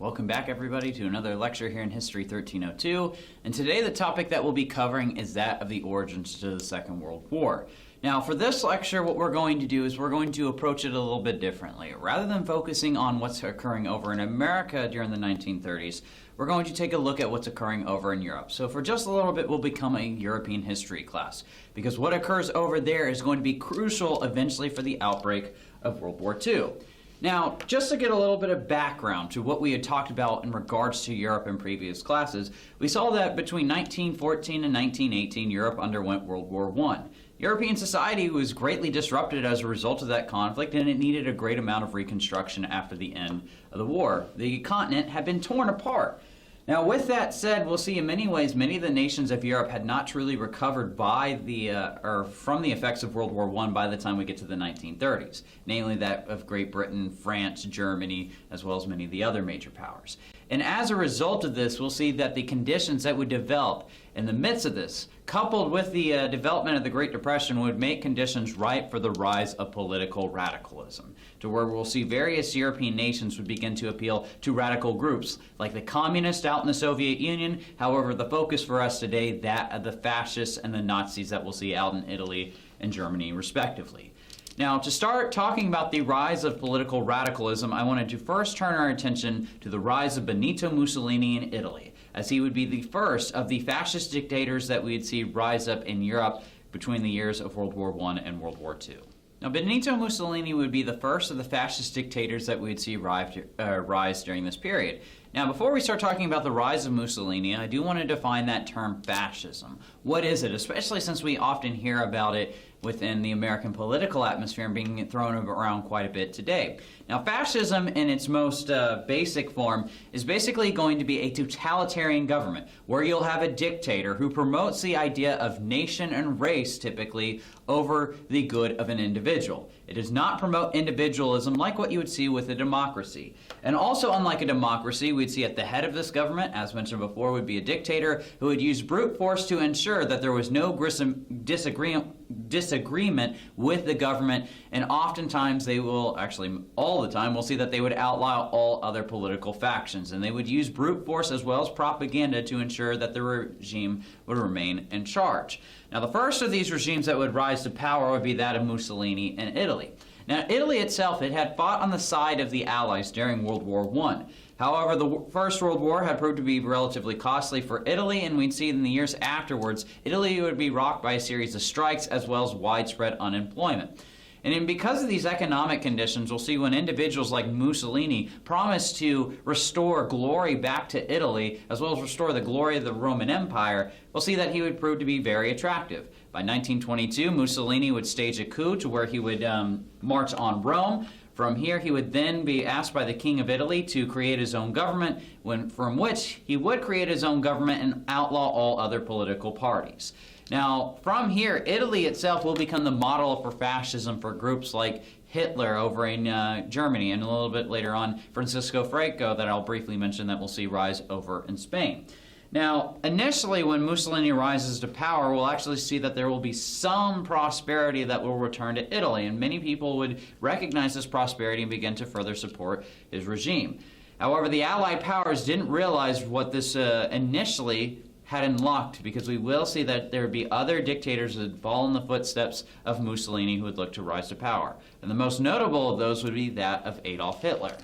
Welcome back, everybody, to another lecture here in History 1302. And today the topic that we'll be covering is that of the origins to the Second World War. Now, for this lecture, what we're going to do is we're going to approach it a little bit differently. Rather than focusing on what's occurring over in America during the 1930s, we're going to take a look at what's occurring over in Europe. So for just a little bit, we'll become a European history class, because what occurs over there is going to be crucial eventually for the outbreak of World War II. Now, just to get a little bit of background to what we had talked about in regards to Europe in previous classes, we saw that between 1914 and 1918, Europe underwent World War I. European society was greatly disrupted as a result of that conflict, and it needed a great amount of reconstruction after the end of the war. The continent had been torn apart. Now, with that said, we'll see in many ways many of the nations of Europe had not truly recovered by from the effects of World War I by the time we get to the 1930s, namely that of Great Britain, France, Germany, as well as many of the other major powers. And as a result of this, we'll see that the conditions that would develop in the midst of this, coupled with the development of the Great Depression, would make conditions ripe for the rise of political radicalism, to where we'll see various European nations would begin to appeal to radical groups, like the communists out in the Soviet Union. However, the focus for us today, that of the fascists and the Nazis that we'll see out in Italy and Germany, respectively. Now, to start talking about the rise of political radicalism, I wanted to first turn our attention to the rise of Benito Mussolini in Italy, as he would be the first of the fascist dictators that we'd see rise up in Europe between the years of World War I and World War II. Now, Benito Mussolini would be the first of the fascist dictators that we'd see rise during this period. Now, before we start talking about the rise of Mussolini, I do want to define that term fascism. What is it? Especially since we often hear about it within the American political atmosphere and being thrown around quite a bit today. Now, fascism in its most basic form is basically going to be a totalitarian government where you'll have a dictator who promotes the idea of nation and race, typically, over the good of an individual. It does not promote individualism like what you would see with a democracy. And also, unlike a democracy, we'd see at the head of this government, as mentioned before, would be a dictator who would use brute force to ensure that there was no disagreement with the government, and oftentimes they will, actually all the time, we'll see that they would outlaw all other political factions, and they would use brute force as well as propaganda to ensure that the regime would remain in charge. Now, the first of these regimes that would rise to power would be that of Mussolini in Italy. Now, Italy itself, it had fought on the side of the Allies during World War I. However, the First World War had proved to be relatively costly for Italy, and we'd see in the years afterwards, Italy would be rocked by a series of strikes as well as widespread unemployment. And because of these economic conditions, we'll see when individuals like Mussolini promised to restore glory back to Italy, as well as restore the glory of the Roman Empire, we'll see that he would prove to be very attractive. By 1922, Mussolini would stage a coup to where he would march on Rome. From here, he would then be asked by the King of Italy to create his own government, from which he would create his own government and outlaw all other political parties. Now, from here, Italy itself will become the model for fascism for groups like Hitler over in Germany, and a little bit later on, Francisco Franco, that I'll briefly mention, that we'll see rise over in Spain. Now, initially, when Mussolini rises to power, we'll actually see that there will be some prosperity that will return to Italy, and many people would recognize this prosperity and begin to further support his regime. However, the Allied powers didn't realize what this initially had unlocked, because we will see that there would be other dictators that would follow in the footsteps of Mussolini who would look to rise to power. And the most notable of those would be that of Adolf Hitler.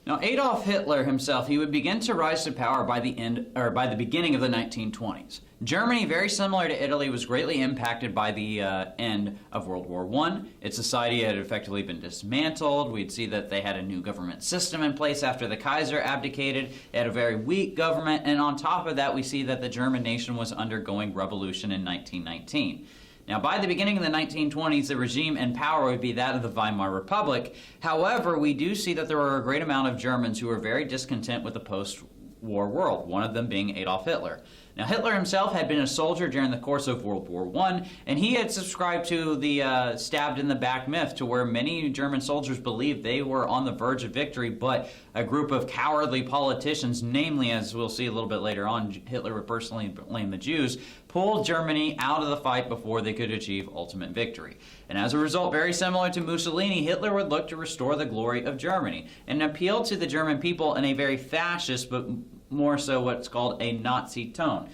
Now, Adolf Hitler himself, he would begin to rise to power by the beginning of the 1920s. Germany, very similar to Italy, was greatly impacted by the end of World War I. Its society had effectively been dismantled. We'd see that they had a new government system in place after the Kaiser abdicated. They had a very weak government, and on top of that, we see that the German nation was undergoing revolution in 1919. Now, by the beginning of the 1920s, the regime in power would be that of the Weimar Republic. However, we do see that there were a great amount of Germans who were very discontent with the post-war world, one of them being Adolf Hitler. Now, Hitler himself had been a soldier during the course of World War I, and he had subscribed to the stabbed in the back myth, to where many German soldiers believed they were on the verge of victory, but a group of cowardly politicians, namely, as we'll see a little bit later on, Hitler would personally blame the Jews, pull Germany out of the fight before they could achieve ultimate victory. And as a result, very similar to Mussolini, Hitler would look to restore the glory of Germany and appeal to the German people in a very fascist, but more so what's called a Nazi tone.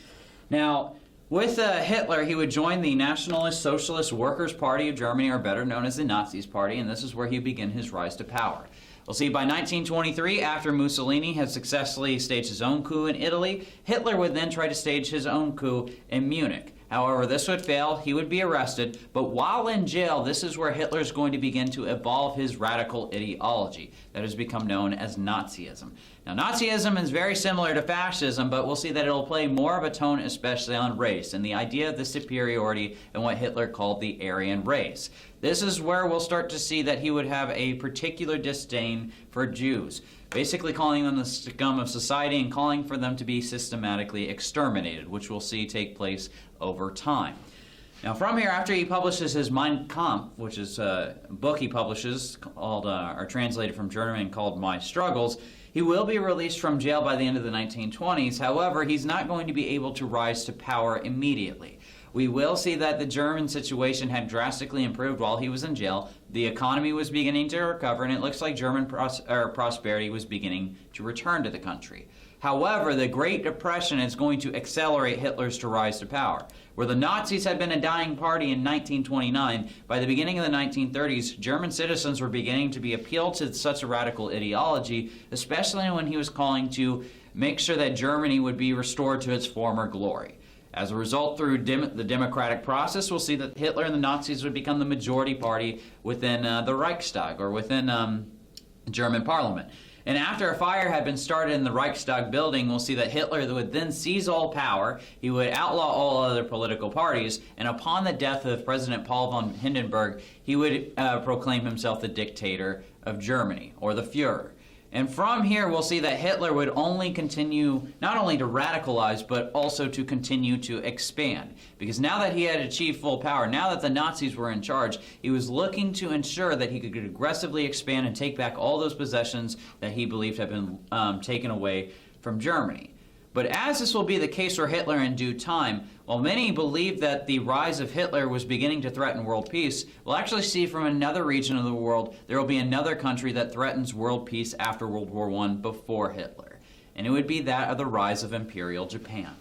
Now, with Hitler, he would join the Nationalist Socialist Workers' Party of Germany, or better known as the Nazis Party, and this is where he would begin his rise to power. We'll see by 1923, after Mussolini had successfully staged his own coup in Italy, Hitler would then try to stage his own coup in Munich. However, this would fail, he would be arrested, but while in jail, this is where Hitler is going to begin to evolve his radical ideology that has become known as Nazism. Now, Nazism is very similar to fascism, but we'll see that it'll play more of a tone, especially on race, and the idea of the superiority and what Hitler called the Aryan race. This is where we'll start to see that he would have a particular disdain for Jews, basically calling them the scum of society and calling for them to be systematically exterminated, which we'll see take place over time. Now, from here, after he publishes his Mein Kampf, which is a book he publishes called, or translated from German called My Struggles, he will be released from jail by the end of the 1920s. However, he's not going to be able to rise to power immediately. We will see that the German situation had drastically improved while he was in jail. The economy was beginning to recover, and it looks like German prosperity was beginning to return to the country. However, the Great Depression is going to accelerate Hitler's rise to power. Where the Nazis had been a dying party in 1929, by the beginning of the 1930s, German citizens were beginning to be appealed to such a radical ideology, especially when he was calling to make sure that Germany would be restored to its former glory. As a result, through the democratic process, we'll see that Hitler and the Nazis would become the majority party within the Reichstag, or within German parliament. And after a fire had been started in the Reichstag building, we'll see that Hitler would then seize all power, he would outlaw all other political parties, and upon the death of President Paul von Hindenburg, he would proclaim himself the dictator of Germany, or the Fuhrer. And from here, we'll see that Hitler would only continue not only to radicalize, but also to continue to expand. Because now that he had achieved full power, now that the Nazis were in charge, he was looking to ensure that he could aggressively expand and take back all those possessions that he believed had been taken away from Germany. But as this will be the case for Hitler in due time, while many believe that the rise of Hitler was beginning to threaten world peace, we'll actually see from another region of the world there will be another country that threatens world peace after World War I before Hitler. And it would be that of the rise of Imperial Japan.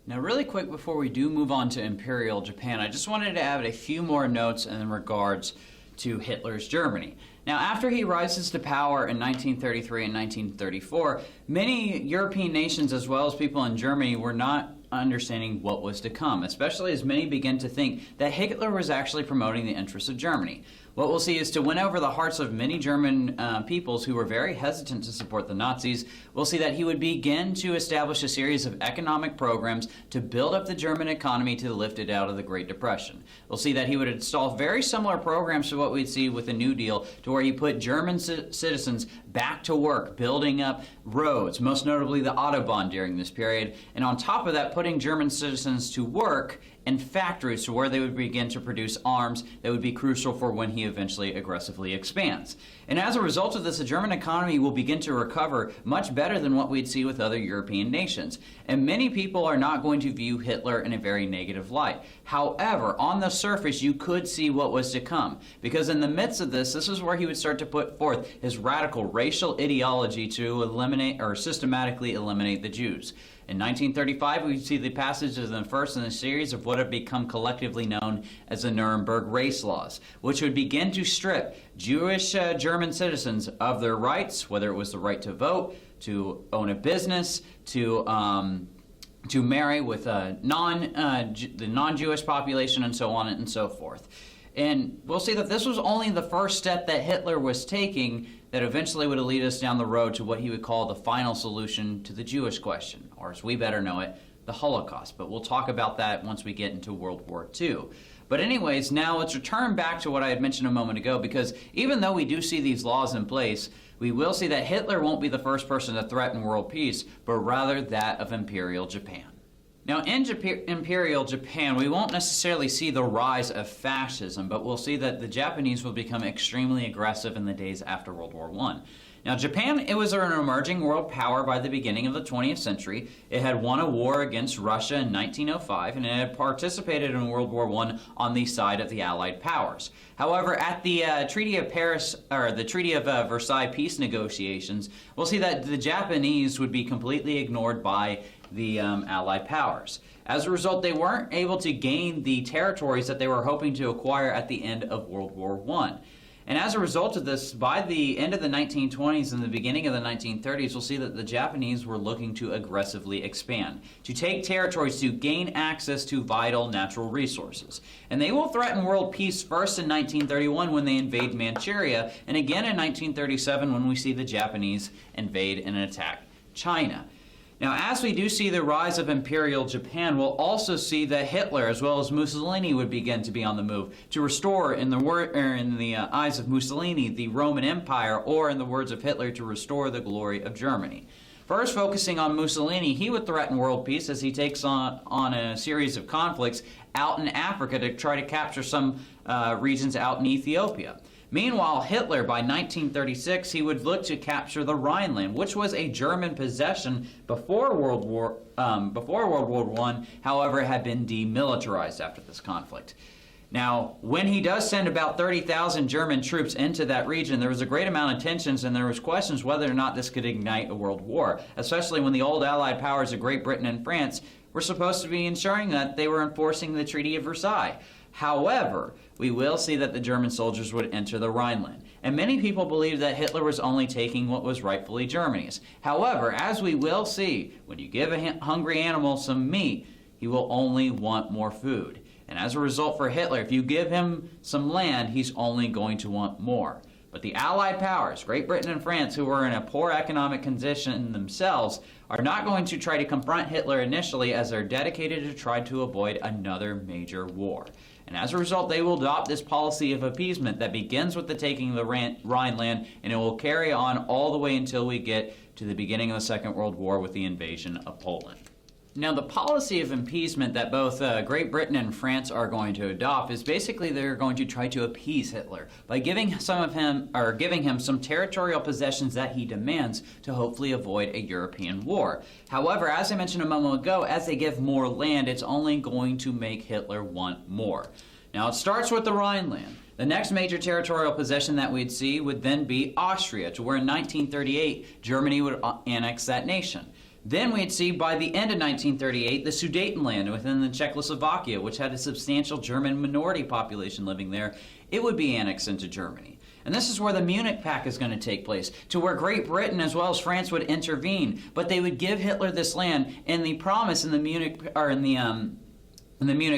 Now, really quick before we do move on to Imperial Japan, I just wanted to add a few more notes in regards to Hitler's Germany. Now, after he rises to power in 1933 and 1934, many European nations, as well as people in Germany, were not understanding what was to come, especially as many began to think that Hitler was actually promoting the interests of Germany. What we'll see is to win over the hearts of many German peoples who were very hesitant to support the Nazis, we'll see that he would begin to establish a series of economic programs to build up the German economy to lift it out of the Great Depression. We'll see that he would install very similar programs to what we'd see with the New Deal, to where he put German citizens back to work, building up roads, most notably the Autobahn during this period, and on top of that, putting German citizens to work in factories to where they would begin to produce arms that would be crucial for when he eventually aggressively expands. And as a result of this, the German economy will begin to recover much better than what we'd see with other European nations. And many people are not going to view Hitler in a very negative light. However, on the surface, you could see what was to come. Because in the midst of this is where he would start to put forth his radical racial ideology to eliminate or systematically eliminate the Jews. In 1935, we see the passage of the first in a series of what have become collectively known as the Nuremberg race laws, which would begin to strip Jewish German citizens of their rights, whether it was the right to vote, to own a business, to marry with the non-Jewish population, and so on and so forth. And we'll see that this was only the first step that Hitler was taking that eventually would lead us down the road to what he would call the final solution to the Jewish question, or as we better know it, the Holocaust. But we'll talk about that once we get into World War II. But anyways, now let's return back to what I had mentioned a moment ago, because even though we do see these laws in place, we will see that Hitler won't be the first person to threaten world peace, but rather that of Imperial Japan. Now, in Imperial Japan, we won't necessarily see the rise of fascism, but we'll see that the Japanese will become extremely aggressive in the days after World War I. Now, Japan, it was an emerging world power by the beginning of the 20th century. It had won a war against Russia in 1905, and it had participated in World War I on the side of the Allied powers. However, at the Treaty of Paris, or the Treaty of Versailles peace negotiations, we'll see that the Japanese would be completely ignored by the Allied powers. As a result, they weren't able to gain the territories that they were hoping to acquire at the end of World War I. And as a result of this, by the end of the 1920s and the beginning of the 1930s, we'll see that the Japanese were looking to aggressively expand, to take territories, to gain access to vital natural resources. And they will threaten world peace first in 1931 when they invade Manchuria, and again in 1937 when we see the Japanese invade and attack China. Now, as we do see the rise of Imperial Japan, we'll also see that Hitler, as well as Mussolini, would begin to be on the move to restore, in the eyes of Mussolini, the Roman Empire, or in the words of Hitler, to restore the glory of Germany. First, focusing on Mussolini, he would threaten world peace as he takes on a series of conflicts out in Africa to try to capture some regions out in Ethiopia. Meanwhile, Hitler, by 1936, he would look to capture the Rhineland, which was a German possession before World War I, however, had been demilitarized after this conflict. Now, when he does send about 30,000 German troops into that region, there was a great amount of tensions, and there was questions whether or not this could ignite a world war, especially when the old Allied powers of Great Britain and France were supposed to be ensuring that they were enforcing the Treaty of Versailles. However, we will see that the German soldiers would enter the Rhineland, and many people believe that Hitler was only taking what was rightfully Germany's. However, as we will see, when you give a hungry animal some meat, he will only want more food. And as a result for Hitler, if you give him some land, he's only going to want more. But the Allied powers, Great Britain and France, who were in a poor economic condition themselves, are not going to try to confront Hitler initially, as they're dedicated to try to avoid another major war. And as a result, they will adopt this policy of appeasement that begins with the taking of the Rhineland, and it will carry on all the way until we get to the beginning of the Second World War with the invasion of Poland. Now, the policy of appeasement that both Great Britain and France are going to adopt is basically they're going to try to appease Hitler by giving him some territorial possessions that he demands to hopefully avoid a European war. However, as I mentioned a moment ago, as they give more land, it's only going to make Hitler want more. Now, it starts with the Rhineland. The next major territorial possession that we'd see would then be Austria, to where in 1938 Germany would annex that nation. Then we'd see by the end of 1938 the Sudetenland within the Czechoslovakia, which had a substantial German minority population living there. It would be annexed into Germany. And this is where the Munich Pact is going to take place, to where Great Britain as well as France would intervene, but they would give Hitler this land, and the promise in the Munich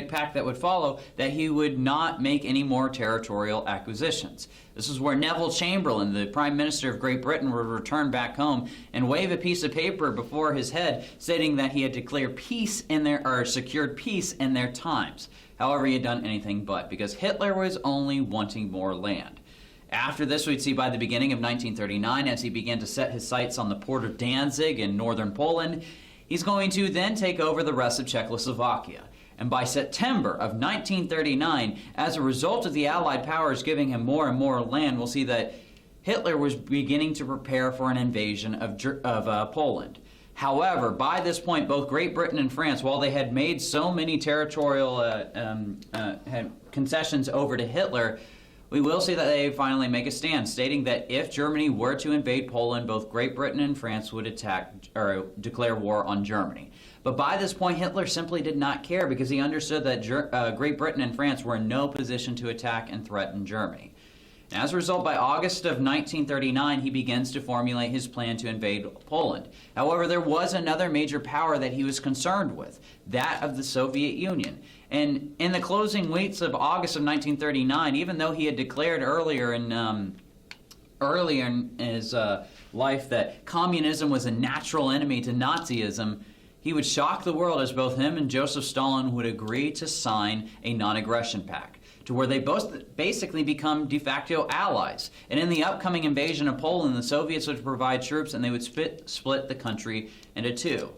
Pact that would follow that he would not make any more territorial acquisitions. This is where Neville Chamberlain, the Prime Minister of Great Britain, would return back home and wave a piece of paper before his head stating that he had declared peace secured peace in their times. However, he had done anything but, because Hitler was only wanting more land. After this, we'd see by the beginning of 1939, as he began to set his sights on the port of Danzig in northern Poland, he's going to then take over the rest of Czechoslovakia. And by September of 1939, as a result of the Allied powers giving him more and more land, we'll see that Hitler was beginning to prepare for an invasion of Poland. However, by this point, both Great Britain and France, while they had made so many territorial concessions over to Hitler, we will see that they finally make a stand, stating that if Germany were to invade Poland, both Great Britain and France would attack or declare war on Germany. But by this point, Hitler simply did not care, because he understood that Great Britain and France were in no position to attack and threaten Germany. And as a result, by August of 1939, he begins to formulate his plan to invade Poland. However, there was another major power that he was concerned with, that of the Soviet Union. And in the closing weeks of August of 1939, even though he had declared earlier in his life that communism was a natural enemy to Nazism, he would shock the world, as both him and Joseph Stalin would agree to sign a non-aggression pact, to where they both basically become de facto allies. And in the upcoming invasion of Poland, the Soviets would provide troops, and they would split the country into two.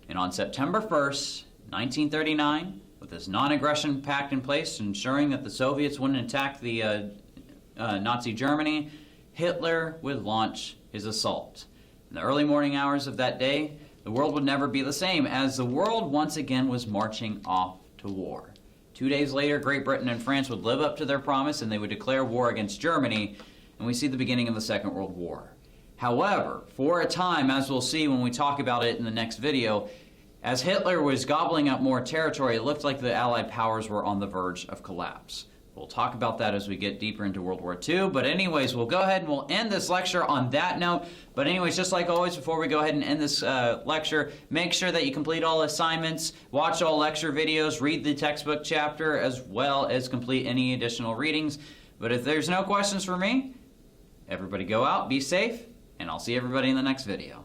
And on September 1st, 1939, with this non-aggression pact in place, ensuring that the Soviets wouldn't attack the Nazi Germany, Hitler would launch his assault. In the early morning hours of that day, the world would never be the same, as the world once again was marching off to war. 2 days later, Great Britain and France would live up to their promise and they would declare war against Germany, and we see the beginning of the Second World War. However, for a time, as we'll see when we talk about it in the next video, as Hitler was gobbling up more territory, it looked like the Allied powers were on the verge of collapse. We'll talk about that as we get deeper into World War II. But anyways, we'll go ahead and we'll end this lecture on that note. But anyways, just like always, before we go ahead and end this lecture, make sure that you complete all assignments, watch all lecture videos, read the textbook chapter, as well as complete any additional readings. But if there's no questions for me, everybody go out, be safe, and I'll see everybody in the next video.